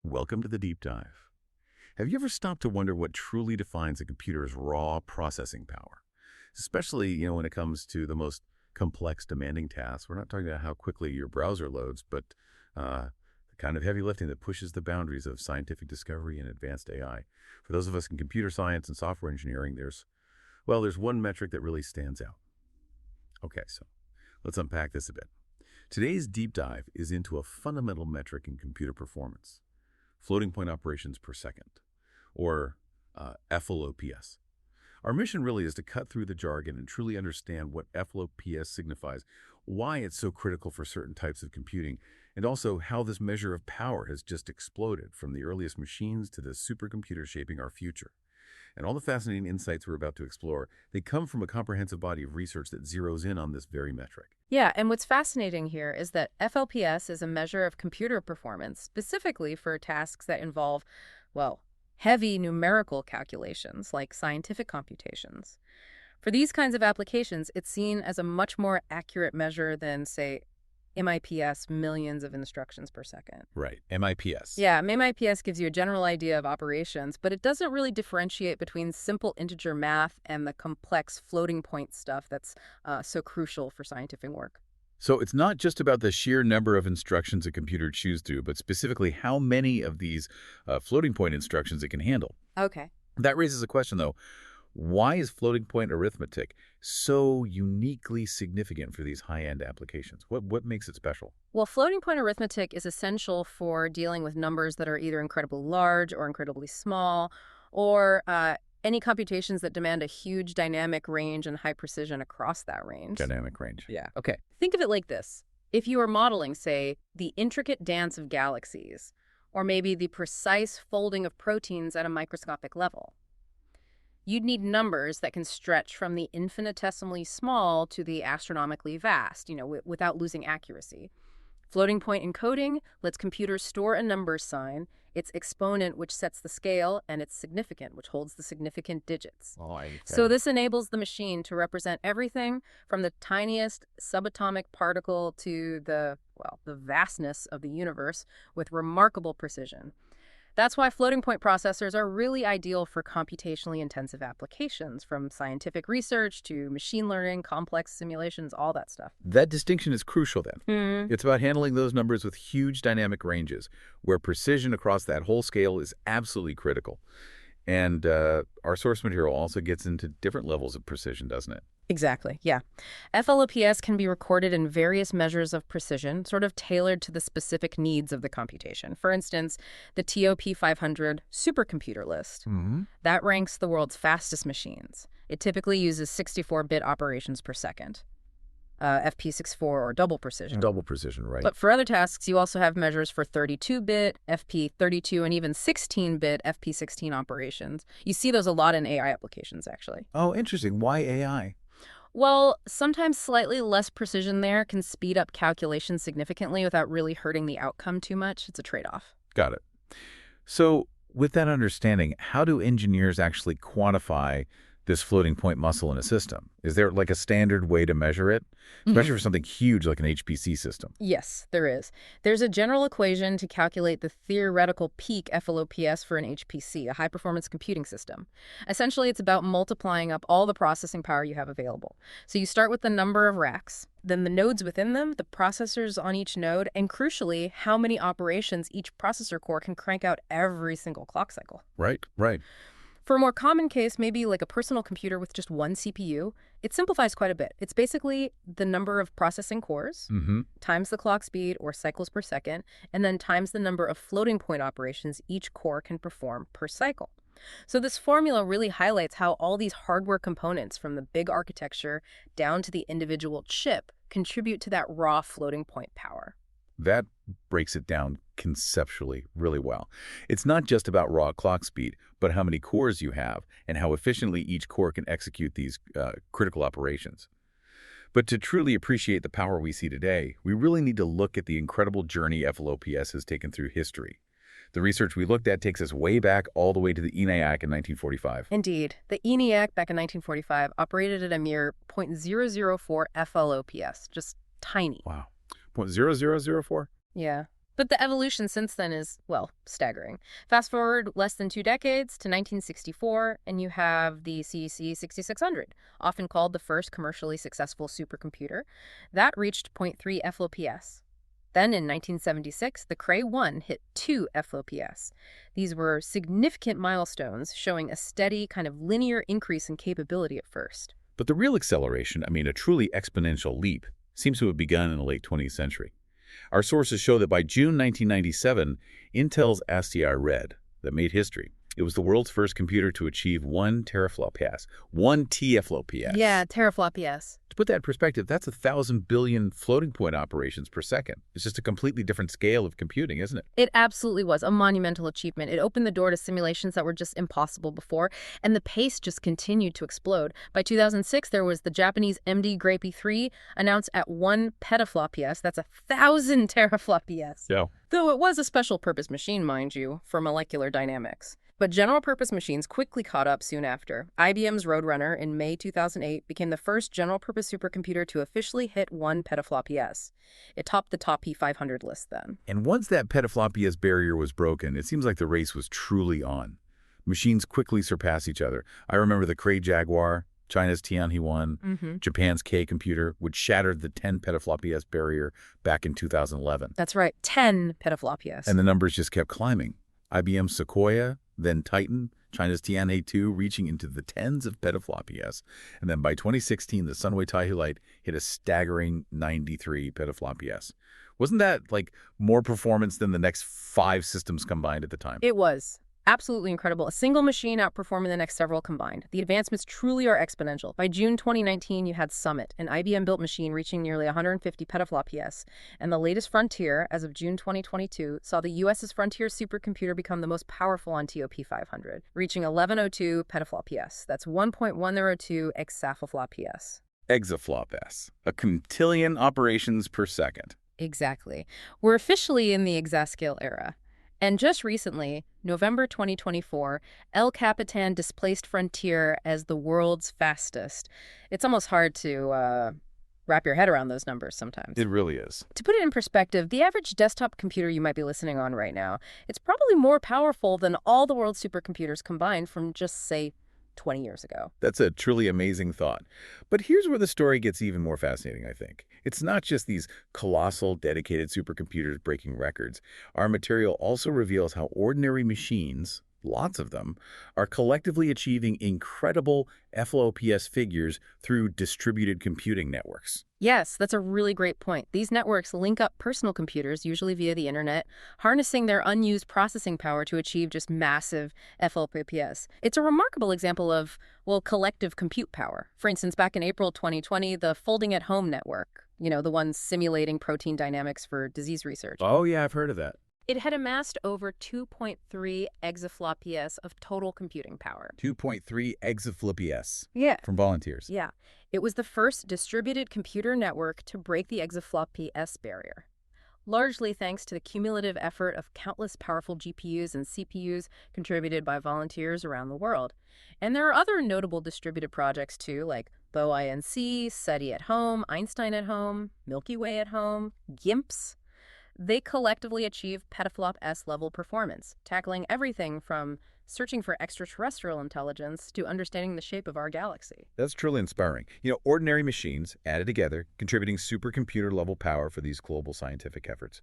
Welcome to the deep dive. Have you ever stopped to wonder what truly defines a computer's raw processing power? Especially, when it comes to the most complex, demanding tasks. We're not talking about how quickly your browser loads, but the kind of heavy lifting that pushes the boundaries of scientific discovery and advanced AI. For those of us in computer science and software engineering, there's one metric that really stands out. Okay, so let's unpack this a bit. Today's deep dive is into a fundamental metric in computer performance: floating point operations per second, or FLOPS. Our mission really is to cut through the jargon and truly understand what FLOPS signifies, why it's so critical for certain types of computing, and also how this measure of power has just exploded from the earliest machines to the supercomputers shaping our future. And all the fascinating insights we're about to explore, they come from a comprehensive body of research that zeroes in on this very metric. Yeah, and what's fascinating here is that FLPS is a measure of computer performance, specifically for tasks that involve, heavy numerical calculations like scientific computations. For these kinds of applications, it's seen as a much more accurate measure than, say, MIPS, millions of instructions per second. Right, MIPS. Yeah, MIPS gives you a general idea of operations, but it doesn't really differentiate between simple integer math and the complex floating point stuff that's so crucial for scientific work. So it's not just about the sheer number of instructions a computer chews through, but specifically how many of these floating point instructions it can handle. Okay. That raises a question, though. Why is floating point arithmetic so uniquely significant for these high-end applications? What makes it special? Well, floating point arithmetic is essential for dealing with numbers that are either incredibly large or incredibly small, or any computations that demand a huge dynamic range and high precision across that range. Dynamic range. Yeah. Okay. Think of it like this. If you were modeling, say, the intricate dance of galaxies, or maybe the precise folding of proteins at a microscopic level, you'd need numbers that can stretch from the infinitesimally small to the astronomically vast, without losing accuracy. Floating point encoding lets computers store a number sign, its exponent, which sets the scale, and its significant, which holds the significant digits. So this enables the machine to represent everything from the tiniest subatomic particle to the vastness of the universe with remarkable precision. That's why floating point processors are really ideal for computationally intensive applications, from scientific research to machine learning, complex simulations, all that stuff. That distinction is crucial then. It's about handling those numbers with huge dynamic ranges, where precision across that whole scale is absolutely critical. And our source material also gets into different levels of precision, doesn't it? Exactly, yeah. FLOPS can be recorded in various measures of precision, sort of tailored to the specific needs of the computation. For instance, the TOP 500 supercomputer list. That ranks the world's fastest machines. It typically uses 64-bit operations per second. FP64 or double precision. Double precision, right. But for other tasks, you also have measures for 32-bit, FP32, and even 16-bit FP16 operations. You see those a lot in AI applications, actually. Oh, interesting. Why AI? Well, sometimes slightly less precision there can speed up calculations significantly without really hurting the outcome too much. It's a trade-off. Got it. So with that understanding, how do engineers actually quantify this floating point muscle in a system? Is there like a standard way to measure it, especially for something huge like an HPC system? Yes, there is. There's a general equation to calculate the theoretical peak FLOPS for an HPC, a high-performance computing system. Essentially, it's about multiplying up all the processing power you have available. So you start with the number of racks, then the nodes within them, the processors on each node, and crucially, how many operations each processor core can crank out every single clock cycle. Right. For a more common case, maybe like a personal computer with just one CPU, it simplifies quite a bit. It's basically the number of processing cores times the clock speed or cycles per second, and then times the number of floating point operations each core can perform per cycle. So this formula really highlights how all these hardware components, from the big architecture down to the individual chip, contribute to that raw floating point power. That breaks it down conceptually really well. It's not just about raw clock speed, but how many cores you have and how efficiently each core can execute these critical operations. But to truly appreciate the power we see today, we really need to look at the incredible journey FLOPS has taken through history. The research we looked at takes us way back all the way to the ENIAC in 1945. Indeed. The ENIAC back in 1945 operated at a mere 0.004 FLOPS, just tiny. Wow. 0.0004? Yeah. But the evolution since then is, well, staggering. Fast forward less than 2 decades to 1964, and you have the CEC 6600, often called the first commercially successful supercomputer. That reached 0.3 FLOPS. Then in 1976, the Cray 1 hit 2 FLOPS. These were significant milestones showing a steady, kind of linear increase in capability at first. But the real acceleration, a truly exponential leap, seems to have begun in the late 20th century. Our sources show that by June 1997, Intel's STI Red, that made history. It was the world's first computer to achieve 1 teraflops, 1 TFLOPS. Yeah, teraflops. To put that in perspective, that's 1,000 billion floating point operations per second. It's just a completely different scale of computing, isn't it? It absolutely was a monumental achievement. It opened the door to simulations that were just impossible before, and the pace just continued to explode. By 2006, there was the Japanese MD Grapey 3, announced at 1 petaflops. That's 1,000 teraflops. Yeah. Though it was a special-purpose machine, mind you, for molecular dynamics. But general-purpose machines quickly caught up soon after. IBM's Roadrunner in May 2008 became the first general-purpose supercomputer to officially hit 1 petaflops. It topped the top P500 list then. And once that petaflops barrier was broken, it seems like the race was truly on. Machines quickly surpass each other. I remember the Cray Jaguar, China's Tianhe 1, Japan's K computer, which shattered the 10 petaflops barrier back in 2011. That's right, 10 petaflops. And the numbers just kept climbing. IBM's Sequoia, then Titan, China's Tianhe 2 reaching into the tens of petaflops. And then by 2016, the Sunway Taihu Lite hit a staggering 93 petaflops. Wasn't that more performance than the next 5 systems combined at the time? It was. Absolutely incredible. A single machine outperforming the next several combined. The advancements truly are exponential. By June 2019, you had Summit, an IBM-built machine reaching nearly 150 petaflops. And the latest frontier, as of June 2022, saw the U.S.'s Frontier supercomputer become the most powerful on TOP 500, reaching 1102 petaflops. That's 1.102 exaflops. Exaflops, a quintillion operations per second. Exactly. We're officially in the Exascale era. And just recently, November 2024, El Capitan displaced Frontier as the world's fastest. It's almost hard to wrap your head around those numbers sometimes. It really is. To put it in perspective, the average desktop computer you might be listening on right now, it's probably more powerful than all the world's supercomputers combined from just, say, 20 years ago. That's a truly amazing thought. But here's where the story gets even more fascinating, I think. It's not just these colossal, dedicated supercomputers breaking records. Our material also reveals how ordinary machines, lots of them, are collectively achieving incredible FLOPS figures through distributed computing networks. Yes, that's a really great point. These networks link up personal computers, usually via the internet, harnessing their unused processing power to achieve just massive FLOPS. It's a remarkable example of, collective compute power. For instance, back in April 2020, the Folding at Home network, the one simulating protein dynamics for disease research. Oh, yeah, I've heard of that. It had amassed over 2.3 exaflops of total computing power. 2.3 exaflops. Yeah. From volunteers. Yeah. It was the first distributed computer network to break the exaflops barrier, largely thanks to the cumulative effort of countless powerful GPUs and CPUs contributed by volunteers around the world. And there are other notable distributed projects, too, like BOINC, SETI at Home, Einstein at Home, Milky Way at Home, GIMPs. They collectively achieve petaflop-S level performance, tackling everything from searching for extraterrestrial intelligence to understanding the shape of our galaxy. That's truly inspiring. Ordinary machines added together, contributing supercomputer-level power for these global scientific efforts.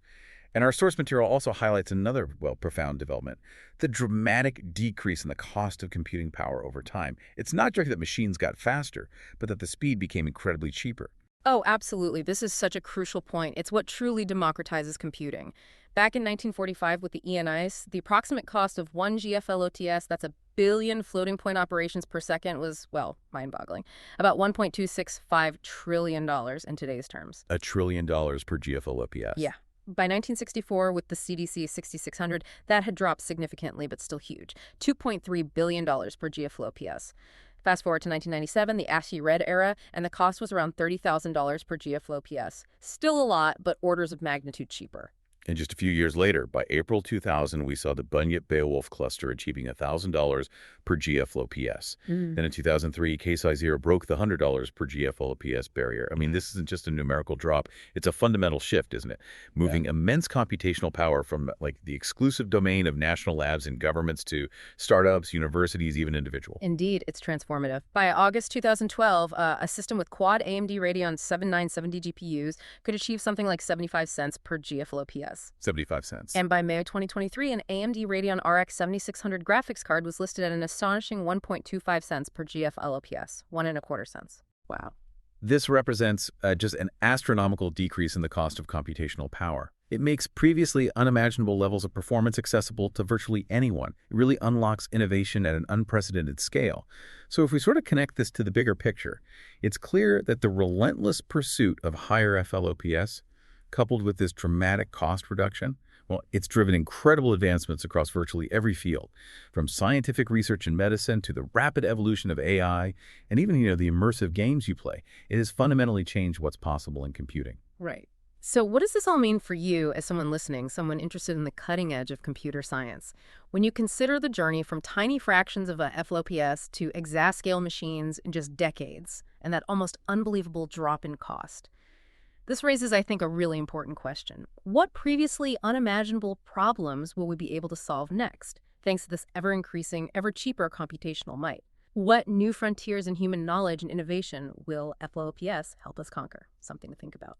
And our source material also highlights another, profound development, the dramatic decrease in the cost of computing power over time. It's not just that machines got faster, but that the speed became incredibly cheaper. Oh, absolutely. This is such a crucial point. It's what truly democratizes computing. Back in 1945 with the ENIAC, the approximate cost of 1 GFLOTS, that's a billion floating point operations per second, was, mind-boggling. About $1.265 trillion in today's terms. $1 trillion per GFLOPS. Yeah. By 1964, with the CDC 6600, that had dropped significantly, but still huge. $2.3 billion per GFLOPS. Fast forward to 1997, the ASCII Red era, and the cost was around $30,000 per GFLOPS. Still a lot, but orders of magnitude cheaper. And just a few years later, by April 2000, we saw the Bunyip-Beowulf cluster achieving $1,000 per GFLOPS. Mm. Then in 2003, K-size 0 broke the $100 per GFLOPS barrier. I mean, this isn't just a numerical drop. It's a fundamental shift, isn't it? Moving immense computational power from like the exclusive domain of national labs and governments to startups, universities, even individuals. Indeed, it's transformative. By August 2012, a system with quad AMD Radeon 7970 GPUs could achieve something like 75 cents per GFLOPS. 75 cents. And by May 2023, an AMD Radeon RX 7600 graphics card was listed at an astonishing 1.25 cents per GFLOPS, 1.25 cents. Wow. This represents just an astronomical decrease in the cost of computational power. It makes previously unimaginable levels of performance accessible to virtually anyone. It really unlocks innovation at an unprecedented scale. So if we sort of connect this to the bigger picture, it's clear that the relentless pursuit of higher FLOPS, coupled with this dramatic cost reduction, well, it's driven incredible advancements across virtually every field, from scientific research in medicine to the rapid evolution of AI, and even, the immersive games you play. It has fundamentally changed what's possible in computing. Right. So what does this all mean for you as someone listening, someone interested in the cutting edge of computer science? When you consider the journey from tiny fractions of a FLOPS to exascale machines in just decades, and that almost unbelievable drop in cost, this raises, I think, a really important question. What previously unimaginable problems will we be able to solve next, thanks to this ever-increasing, ever-cheaper computational might? What new frontiers in human knowledge and innovation will FLOPS help us conquer? Something to think about.